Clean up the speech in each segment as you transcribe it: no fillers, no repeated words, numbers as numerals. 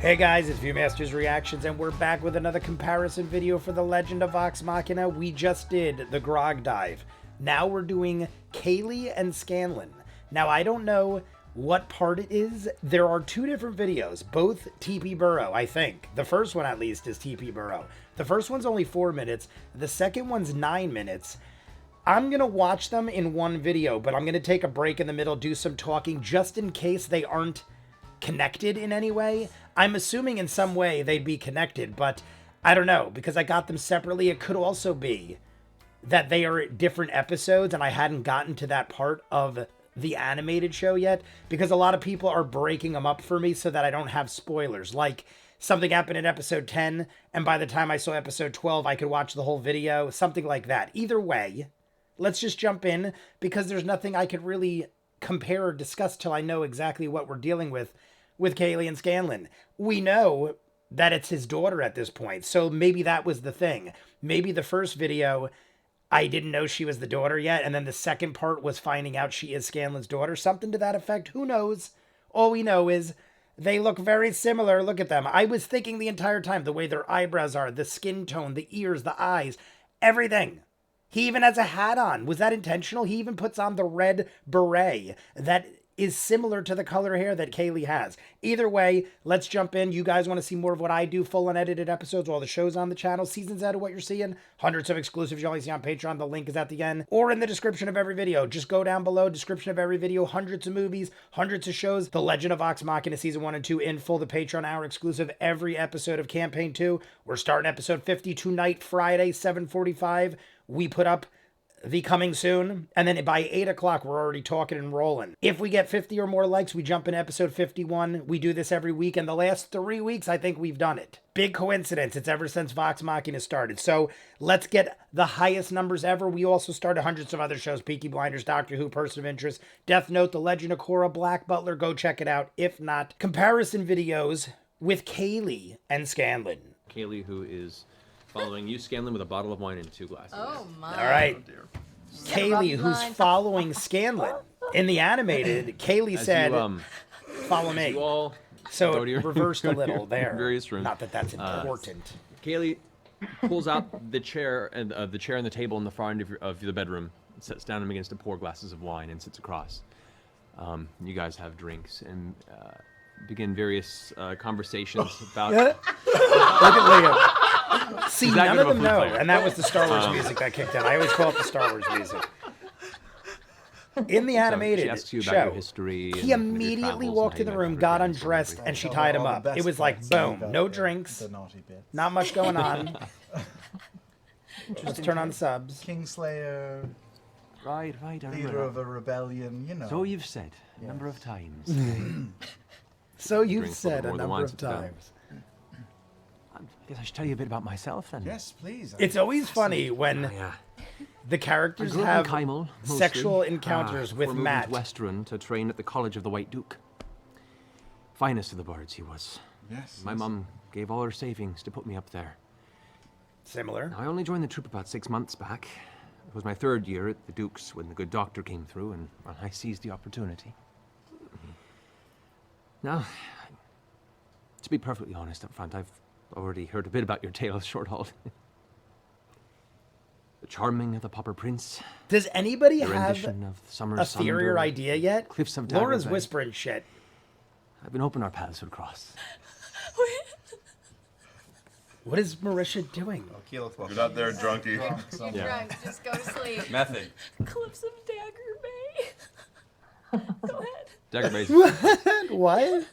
Hey guys, it's Viewmasters Reactions, and we're back with another comparison video for The Legend of Vox Machina. We just did the Grog Dive. Now we're doing Kaylie and Scanlan. Now, I don't know what part it is. There are two different videos, both TP Burrow, I think. The first one, at least, is TP Burrow. The first one's only 4 minutes. The second one's 9 minutes. I'm going to watch them in one video, but I'm going to take a break in the middle, do some talking, just in case they aren't connected in any way. I'm assuming in some way they'd be connected, but I don't know, because I got them separately. It could also be that they are different episodes and I hadn't gotten to that part of the animated show yet, because a lot of people are breaking them up for me so that I don't have spoilers. Like, something happened in episode 10, and by the time I saw episode 12, I could watch the whole video, something like that. Either way, let's just jump in, because there's nothing I could really compare or discuss till I know exactly what we're dealing with Kaylie and Scanlan. We know that it's his daughter at this point, so maybe that was the thing. Maybe the first video, I didn't know she was the daughter yet, and then the second part was finding out she is Scanlan's daughter. Something to that effect. Who knows? All we know is they look very similar. Look at them. I was thinking the entire time, the way their eyebrows are, the skin tone, the ears, the eyes, everything. He even has a hat on. Was that intentional? He even puts on the red beret that is similar to the color hair that Kaylie has. Either way, let's jump in. You guys want to see more of what I do, full unedited episodes, all the shows on the channel, seasons out of what you're seeing, hundreds of exclusives you only see on Patreon. The link is at the end or in the description of every video. Just go down below, description of every video, hundreds of movies, hundreds of shows. The Legend of Vox Machina season 1 and 2 in full, the Patreon hour exclusive, every episode of Campaign 2. We're starting episode 50 tonight, Friday, 7:45. We put up the coming soon, and then by 8 o'clock we're already talking and rolling. If we get 50 or more likes, we jump in episode 51. We do this every week, and the last 3 weeks I think we've done it. Big coincidence. It's ever since Vox Machina started. So let's get the highest numbers ever. We also started hundreds of other shows: Peaky Blinders, Doctor Who, Person of Interest, Death Note, The Legend of Korra, Black Butler. Go check it out. If not, comparison videos with Kaylie and Scanlan. Kaylie, who is following you, Scanlan, with a bottle of wine and 2 glasses. Oh my. All right. Oh, dear. Kaylie, who's following Scanlan. In the animated, Kaylie said, follow me. So it reversed a little there. Various rooms. Not that that's important. Kaylie pulls out the chair and the table in the far end of the bedroom, sits down and begins to pour glasses of wine and sits across. You guys have drinks and begin various conversations about... Look at Liam. See, none of them know, player. and that was the Star Wars music that kicked in. I always call it the Star Wars music. In the animated show, he immediately walked in the room, got undressed, and she tied him up. It was like, boom, no drinks, not much going on. Let's turn on subs. Kingslayer, Right, I leader remember. of a rebellion, you know. So you've said a number of times. So you've Drinks said a more than number wine of sits down. times. I guess I should tell you a bit about myself then. Yes, please. It's always funny when Yeah. the characters I grew up have in Kymel, mostly. sexual encounters with before moving Matt. to Westerun to train at the College of the White Duke. Finest of the birds he was. Yes. My mum gave all her savings to put me up there. Similar. I only joined the troop about 6 months back. It was my 3rd year at the Duke's when the good doctor came through, and well, I seized the opportunity. Now, to be perfectly honest up front, I've already heard a bit about your tale of Shorthold. The charming of the Pauper Prince. Does anybody The have rendition of the Summer a theory or Sunburn, idea yet? Cliffs of Laura's Daggerbank. whispering shit. I've been hoping our paths would cross. What is Marisha doing? You're not there, drunkie. You're drunk. Just go to sleep. Method. Cliffs of Dagger Bay. Go ahead. Dagger Bay's What? Go ahead.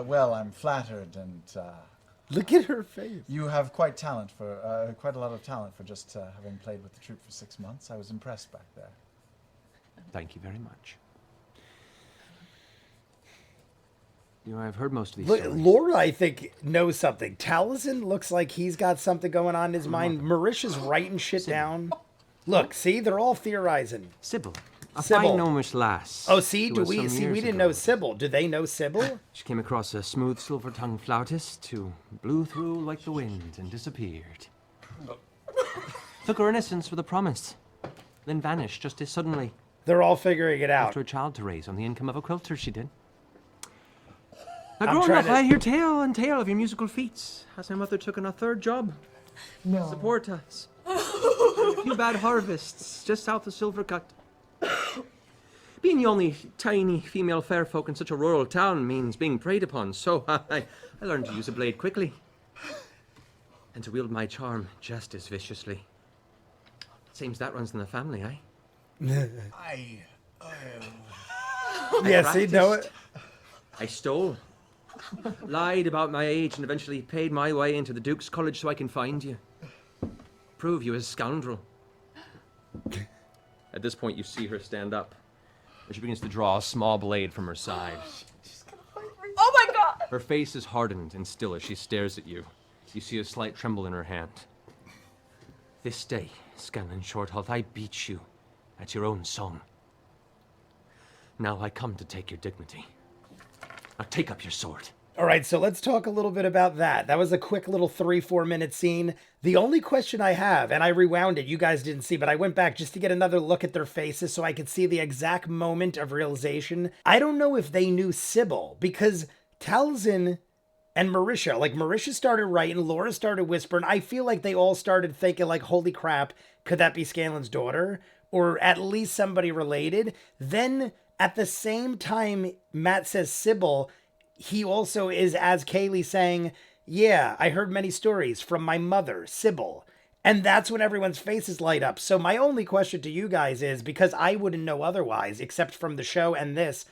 Well, I'm flattered, and Look at her face. you have quite a lot of talent for just having played with the troupe for 6 months. I was impressed back there. Thank you very much. You know, I've heard most of these Look, stories. Laura, I think, knows something. Taliesin looks like he's got something going on in his mind. Marisha's writing shit down. Look, see, they're all theorizing. Sybil. A Sybil. fine gnomish lass. Oh, see, who do was we some see? years We didn't ago. know Sybil. Do they know Sybil? She came across a smooth silver-tongued flautist who blew through like the wind and disappeared. Took her innocence with a promise, then vanished just as suddenly. They're all figuring it out. After a child to raise on the income of a quilter, she did. Now, I'm growing trying up, to- I hear tale and tale of your musical feats. Has my mother taken a third job? No. Support us. A few bad harvests just south of Silvercut. Being the only tiny female fair folk in such a rural town means being preyed upon, so I learned to use a blade quickly. And to wield my charm just as viciously. Seems that runs in the family, eh? Yes, you know it. I stole, lied about my age, and eventually paid my way into the Duke's College so I can find you. Prove you a scoundrel. At this point, you see her stand up. She begins to draw a small blade from her side. Oh my god! Her face is hardened and still as she stares at you. You see a slight tremble in her hand. This day, Scanlan Shorthealth, I beat you at your own song. Now I come to take your dignity. Now take up your sword. All right, so let's talk a little bit about that. That was a quick little 3-4 minute scene. The only question I have, and I rewound it, you guys didn't see, but I went back just to get another look at their faces so I could see the exact moment of realization. I don't know if they knew Sybil, because Tal'dorei and Marisha, like Marisha started writing, Laura started whispering. I feel like they all started thinking like, holy crap, could that be Scanlan's daughter? Or at least somebody related. Then at the same time Matt says Sybil, he also is, as Kaylie, saying, yeah, I heard many stories from my mother, Sybil. And that's when everyone's faces light up. So my only question to you guys is, because I wouldn't know otherwise, except from the show and this,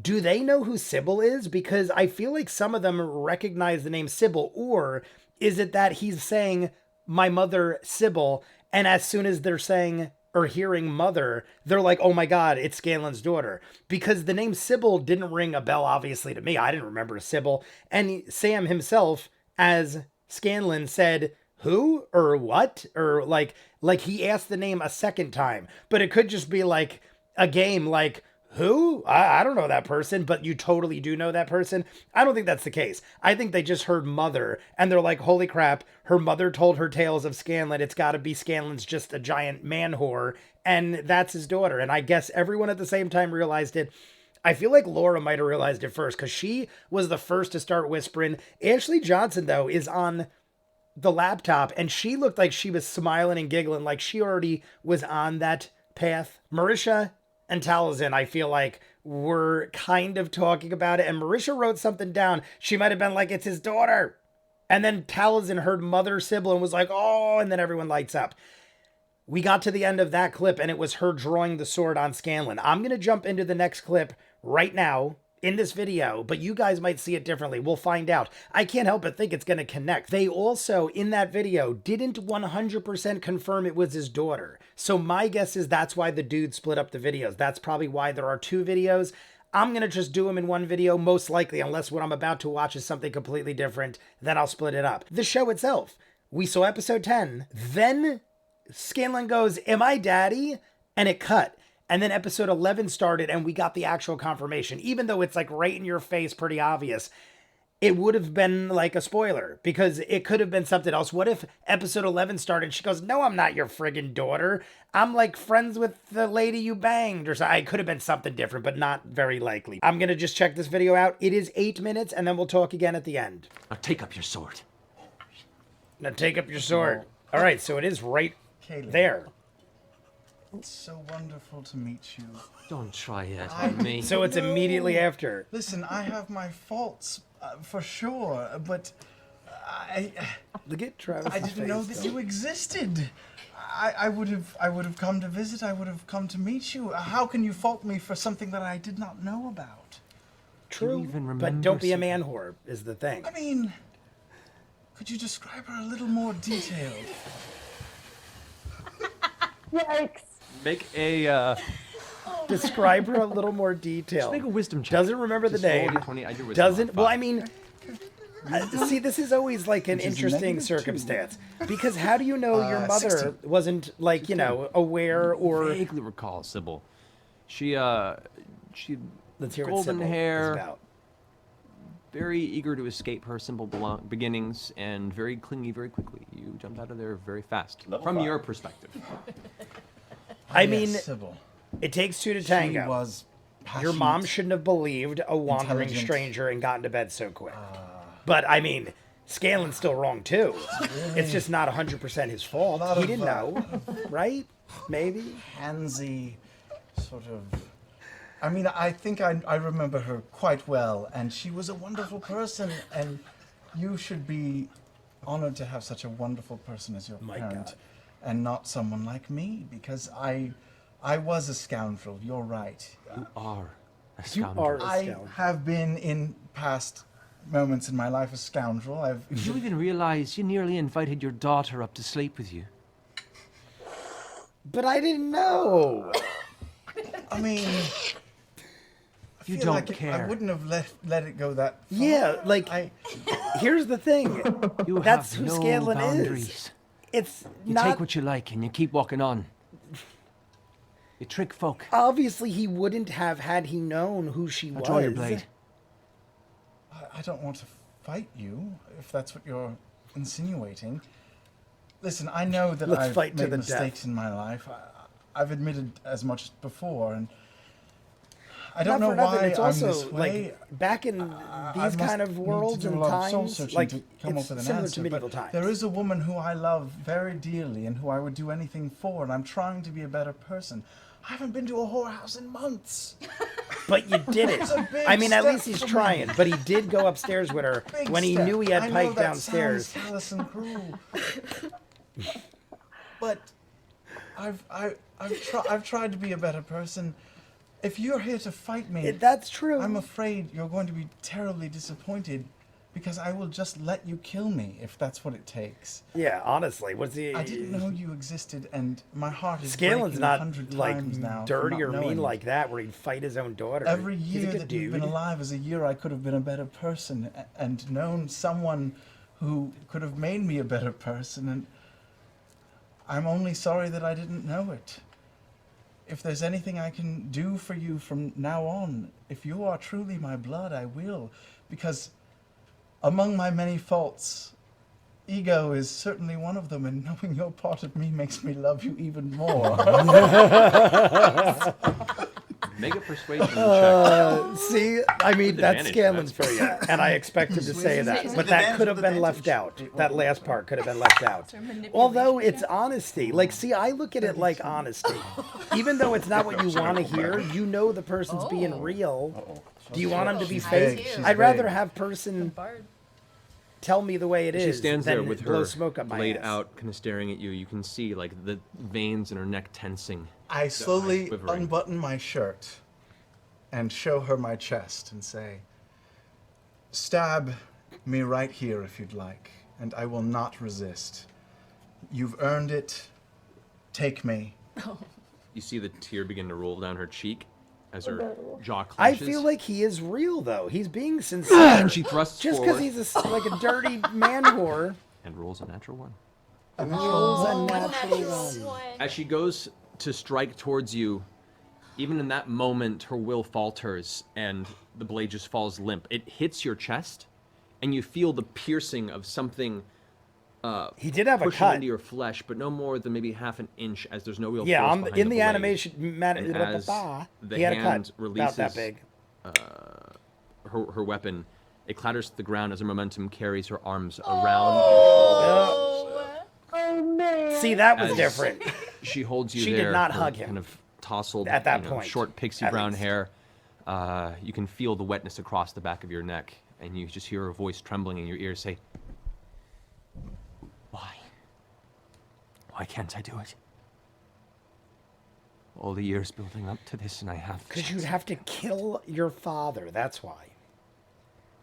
do they know who Sybil is? Because I feel like some of them recognize the name Sybil. Or is it that he's saying, my mother, Sybil, and as soon as they're saying or hearing mother, they're like, oh my God, it's Scanlan's daughter. Because the name Sybil didn't ring a bell, obviously, to me. I didn't remember Sybil. And Sam himself, as Scanlan, said, who or what? Or like he asked the name a second time. But it could just be like a game like, who? I don't know that person, but you totally do know that person. I don't think that's the case. I think they just heard mother and they're like, holy crap, her mother told her tales of Scanlan. It's got to be Scanlan's just a giant man whore. And that's his daughter. And I guess everyone at the same time realized it. I feel like Laura might have realized it first because she was the first to start whispering. Ashley Johnson, though, is on the laptop and she looked like she was smiling and giggling like she already was on that path. Marisha and Tal'dorei, I feel like, were kind of talking about it. And Marisha wrote something down. She might have been like, it's his daughter. And then Tal'dorei heard mother Sybil and was like, oh, and then everyone lights up. We got to the end of that clip and it was her drawing the sword on Scanlan. I'm going to jump into the next clip right now in this video, but you guys might see it differently. We'll find out. I can't help but think it's going to connect. They also, in that video, didn't 100% confirm it was his daughter. So my guess is that's why the dude split up the videos. That's probably why there are 2 videos. I'm going to just do them in one video, most likely, unless what I'm about to watch is something completely different, then I'll split it up. The show itself, we saw episode 10, then Scanlan goes, am I daddy? And it cut. And then episode 11 started and we got the actual confirmation. Even though it's like right in your face, pretty obvious, it would have been like a spoiler because it could have been something else. What if episode 11 started and she goes, no, I'm not your friggin' daughter. I'm like friends with the lady you banged or something. It could have been something different, but not very likely. I'm going to just check this video out. It is 8 minutes and then we'll talk again at the end. Now take up your sword. Now take up your sword. All right, so it is right Kaylie. there. It's so wonderful to meet you. Don't try it on me. So it's immediately after. Listen, I have my faults, for sure, but Look at Travis. I didn't know that you existed. I would have come to visit. I would have come to meet you. How can you fault me for something that I did not know about? True, even but remember don't be a something? man whore is the thing. I mean, could you describe her a little more detailed? Yikes. Make a Describe her a little more detail. Make a wisdom check. Doesn't remember the just roll name. D20, add your wisdom Doesn't. Well, I modifier. mean, see, this is always like an Which is interesting -2. circumstance because how do you know your mother 16. wasn't like aware or? vaguely recall Sybil. She Let's hear what golden Sybil hair. is about. very eager to escape her simple beginnings and very clingy very quickly. You jumped out of there very fast Level from 5. your perspective. I Yes, mean, Sybil. It takes two to She tango. was Your mom passionate. shouldn't have believed a wandering intelligent. stranger and gotten to bed so quick. But, I mean, Scanlan's still wrong, too. It's just not 100% his fault. lot He of, didn't know, right? Maybe? Handsy, sort of. I mean, I think I remember her quite well, and she was a wonderful person, and you should be honored to have such a wonderful person as your My parent, God. and not someone like me, because I was a scoundrel. You're right. You are a You scoundrel. are a I scoundrel. have been in past moments in my life a scoundrel. Did you even realize you nearly invited your daughter up to sleep with you? But I didn't know. I mean, I You feel don't like care. I wouldn't have let it go that far. Yeah, like, here's the thing. You That's have who no Scanlan boundaries. is. It's You not... take what you like and you keep walking on. You trick folk. Obviously, he wouldn't have had he known who she Now was. draw your blade. I don't want to fight you, if that's what you're insinuating. Listen, I know that Let's I've fight to made the mistakes death. in my life. I've admitted as much before, and I Not don't know for nothing, why it's I'm also, this way. like, back in I these must kind of need to worlds do a and lot of soul times, searching like, to come it's up with an similar answer, to medieval but times. there is a woman who I love very dearly and who I would do anything for, and I'm trying to be a better person. I haven't been to a whorehouse in months. But you did it. It's a big I mean, at step least he's for me. trying. But he did go upstairs with her Big when he step. knew he had I know Pike that downstairs. sounds callous and cruel. But I've tried to be a better person. If you're here to fight me, That's true. I'm afraid you're going to be terribly disappointed, because I will just let you kill me if that's what it takes. Yeah, honestly, what's the? I didn't know you existed, and my heart is Scanlan's breaking not 100 like times now for dirty not or mean knowing. like that, where he'd fight his own daughter. Every He's a year good that you've been dude. alive is a year I could have been a better person and known someone who could have made me a better person, and I'm only sorry that I didn't know it. If there's anything I can do for you from now on, if you are truly my blood, I will, because among my many faults, ego is certainly one of them, and knowing you're part of me makes me love you even more. Make a persuasion check. See, I mean, With that's advantage, Scanlan's that's for you, and I expect him to say that. With But that advantage, could have with been left advantage. out. That last part could have been left out. manipulation Although it's check? honesty. Like, see, I look at it like honesty. Even though it's not what you want to hear, you know the person's being real. Do you want him to be She's fake? vague, she's I'd rather vague. have person Bard. tell me the way it She is stands than there with blow her smoke up my blade ass. out, kind of staring at you. You can see like the veins in her neck tensing. I slowly quivering. unbutton my shirt and show her my chest and say, "Stab me right here if you'd like, and I will not resist. You've earned it. Take me." You see the tear begin to roll down her cheek as her jaw I clenches. feel like he is real, though. He's being sincere. and she thrusts Just forward because he's like a dirty man whore. and rolls a natural one. Rolls a Oh, natural natural one. As she goes to strike towards you, even in that moment, her will falters and the blade just falls limp. It hits your chest, and you feel the piercing of something He did have a pushing cut. into your flesh, but no more than maybe half an inch, as there's no real Yeah, force on behind in the blade. animation, And as the he had a hand cut releases about that big. her weapon, it clatters to the ground as her momentum carries her arms around your Oh man. See, that was as different. She holds you She did there. not her hug him Kind of tousled at that you know, point, short pixie at brown least. hair. You can feel the wetness across the back of your neck, and you just hear her voice trembling in your ear say, "Why? Why can't I do it? All the years building up to this, and I have." Because you'd have to kill your father. That's why.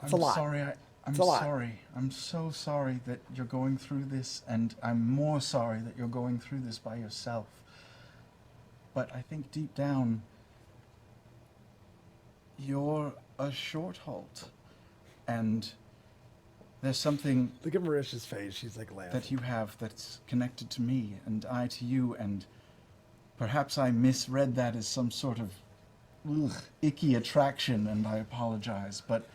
It's a I'm lot. sorry. I'm It's a lot. sorry. I'm so sorry that you're going through this, and I'm more sorry that you're going through this by yourself. But I think deep down, you're a short halt, and there's something Look at Marisha's face. She's like laughing. that you have that's connected to me, and I to you, and perhaps I misread that as some sort of icky attraction, and I apologize, but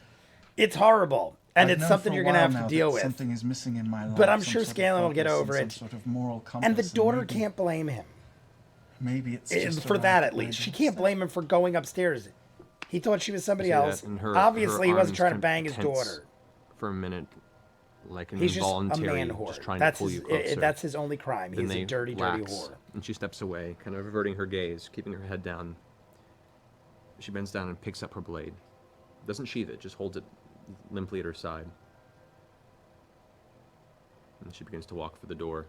It's horrible. And I've it's known something for a you're going to while have now to that deal with. Something is missing in my life. But I'm some sure sort of Scanlan will get focus over and it. Some sort of moral compass. And the daughter maybe- can't blame him. Maybe it's just For a that, racket, at least. I She guess. can't blame him for going upstairs. He thought she was somebody See that, else. and her Obviously, he wasn't arms trying to kind of bang his tense daughter. for a minute, like an He's just a involuntary, man whore. just trying That's to pull his, you closer. That's his only crime. Then He's a they dirty, lax, dirty whore. and she steps away, kind of averting her gaze, keeping her head down. She bends down and picks up her blade. Doesn't sheath it, just holds it limply at her side. And she begins to walk for the door.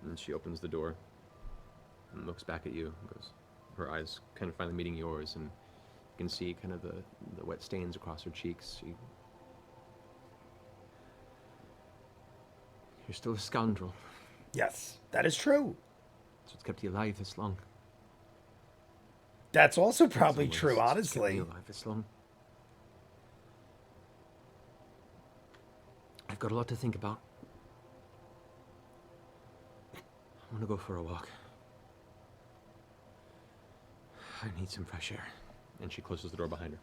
And she opens the door and looks back at you. And goes, her eyes kind of finally meeting yours, and you can see kind of the wet stains across her cheeks. You're still a scoundrel. Yes, that is true. That's what's kept you alive this long. That's also probably It's true, always what's kept me honestly. alive this long. I've got a lot to think about. I want to go for a walk. I need some fresh air. And she closes the door behind her.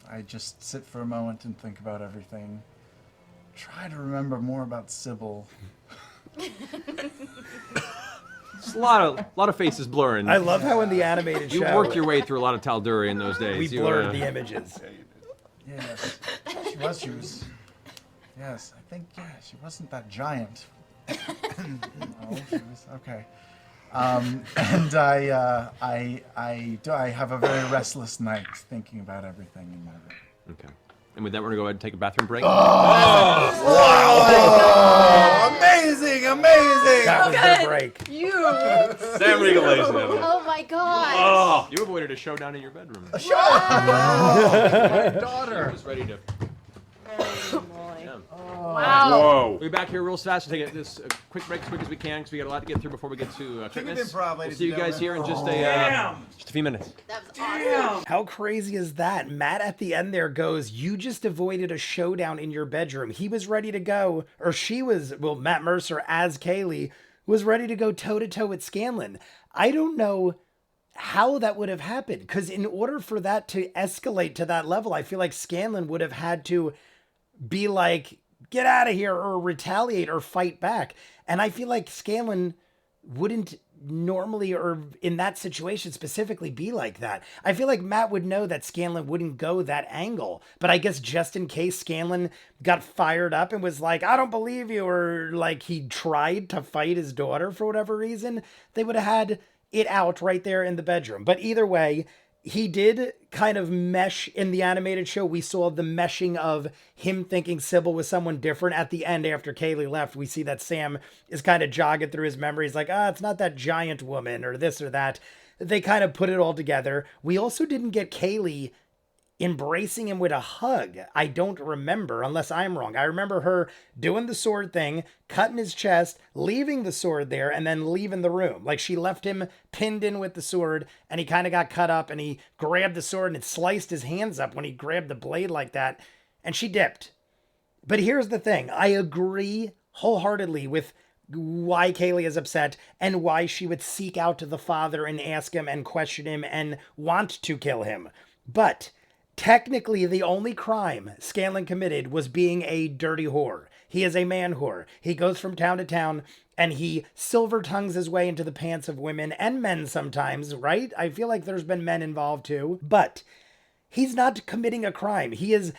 I just sit for a moment and think about everything. Try to remember more about Sybil. It's a lot of faces blurring. I love how in the animated You show, worked your way through a lot of Tal'dorei in those days. we You, blurred the images. Yes, she was. Yes, I think, yeah, she wasn't that giant. No, she was, okay. And I have a very restless night thinking about everything in my room. Okay. And with that, we're going to go ahead and take a bathroom break. Amazing, amazing. That was their break. Sam Regal, ladies and gentlemen. Oh my god. Oh, you avoided a showdown in your bedroom. My daughter. Just ready to. Yeah. Wow. Whoa. We'll be back here real fast. We'll take this quick break as quick as we can because we got a lot to get through before we get to fitness. improv, We'll ladies see you and guys here in just a few minutes. That was awesome. How crazy is that? Matt at the end there goes, you just avoided a showdown in your bedroom. He was ready to go, or she was, well, Matt Mercer as Kaylie was ready to go toe-to-toe with Scanlan. I don't know how that would have happened, because in order for that to escalate to that level, I feel like Scanlan would have had to be like, get out of here, or retaliate or fight back. And I feel like Scanlan wouldn't normally, or in that situation specifically, be like that. I feel like Matt would know that Scanlan wouldn't go that angle, but I guess just in case Scanlan got fired up and was like, I don't believe you, or like he tried to fight his daughter for whatever reason, they would have had it out right there in the bedroom. But either way, he did kind of mesh in the animated show. We saw the meshing of him thinking Sybil was someone different. At the end, after Kaylie left, we see that Sam is kind of jogging through his memories like, it's not that giant woman or this or that. They kind of put it all together. We also didn't get Kaylie embracing him with a hug. I don't remember, unless I'm wrong. I remember her doing the sword thing, cutting his chest, leaving the sword there, and then leaving the room. Like she left him pinned in with the sword, and he kind of got cut up, and he grabbed the sword, and it sliced his hands up when he grabbed the blade like that, and she dipped. But here's the thing. I agree wholeheartedly with why Kaylie is upset and why she would seek out the father and ask him and question him and want to kill him. But technically, the only crime Scanlan committed was being a dirty whore. He is a man whore. He goes from town to town and he silver tongues his way into the pants of women and men sometimes, right? I feel like there's been men involved too. But he's not committing a crime. He is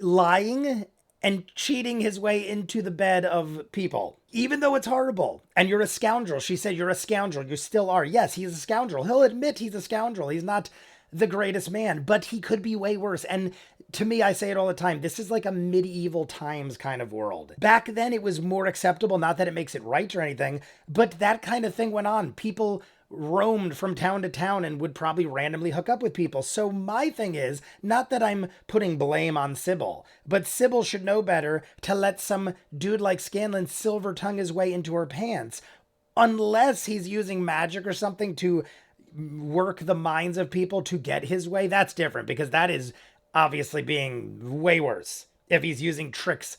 lying and cheating his way into the bed of people, even though it's horrible. And you're a scoundrel. She said, you're a scoundrel. You still are. Yes, he's a scoundrel. He'll admit he's a scoundrel. He's not the greatest man, but he could be way worse. And to me, I say it all the time, this is like a medieval times kind of world. Back then it was more acceptable, not that it makes it right or anything, but that kind of thing went on. People roamed from town to town and would probably randomly hook up with people. So my thing is, not that I'm putting blame on Sybil, but Sybil should know better to let some dude like Scanlan silver tongue his way into her pants, unless he's using magic or something to work the minds of people to get his way. That's different, because that is obviously being way worse if he's using tricks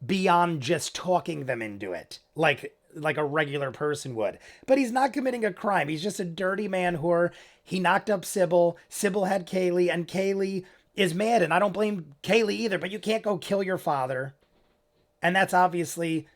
beyond just talking them into it like a regular person would. But he's not committing a crime. He's just a dirty man whore. He knocked up Sybil. Sybil had Kaylie, and Kaylie is mad, and I don't blame Kaylie either, but you can't go kill your father. And that's obviously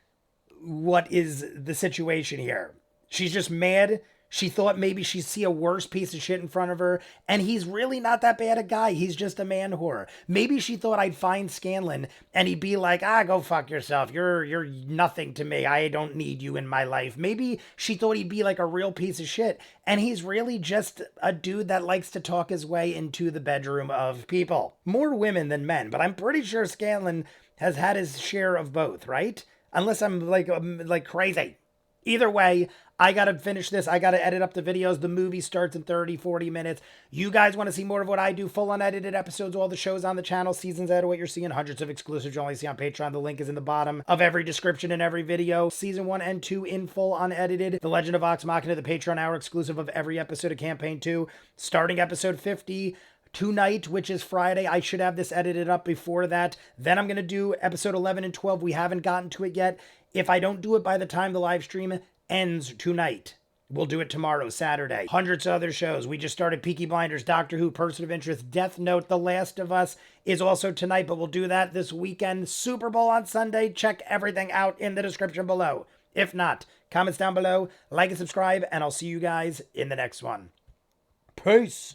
what is the situation here. She's just mad. She thought maybe she'd see a worse piece of shit in front of her, and he's really not that bad a guy. He's just a man whore. Maybe she thought I'd find Scanlan, and he'd be like, go fuck yourself. You're nothing to me. I don't need you in my life. Maybe she thought he'd be like a real piece of shit, and he's really just a dude that likes to talk his way into the bedroom of people. More women than men, but I'm pretty sure Scanlan has had his share of both, right? Unless I'm like crazy. Either way, I got to finish this. I got to edit up the videos. The movie starts in 30, 40 minutes. You guys want to see more of what I do? Full unedited episodes, all the shows on the channel, seasons ahead of what you're seeing, hundreds of exclusives you only see on Patreon. The link is in the bottom of every description in every video. Season 1 and 2 in full unedited. The Legend of Vox Machina, the Patreon hour exclusive of every episode of Campaign 2. Starting episode 50 tonight, which is Friday. I should have this edited up before that. Then I'm going to do episode 11 and 12. We haven't gotten to it yet. If I don't do it by the time the live stream ends tonight, we'll do it tomorrow, Saturday. Hundreds of other shows. We just started Peaky Blinders, Doctor Who, Person of Interest, Death Note, The Last of Us is also tonight, but we'll do that this weekend. Super Bowl on Sunday. Check everything out in the description below. If not, comments down below, like and subscribe, and I'll see you guys in the next one. Peace.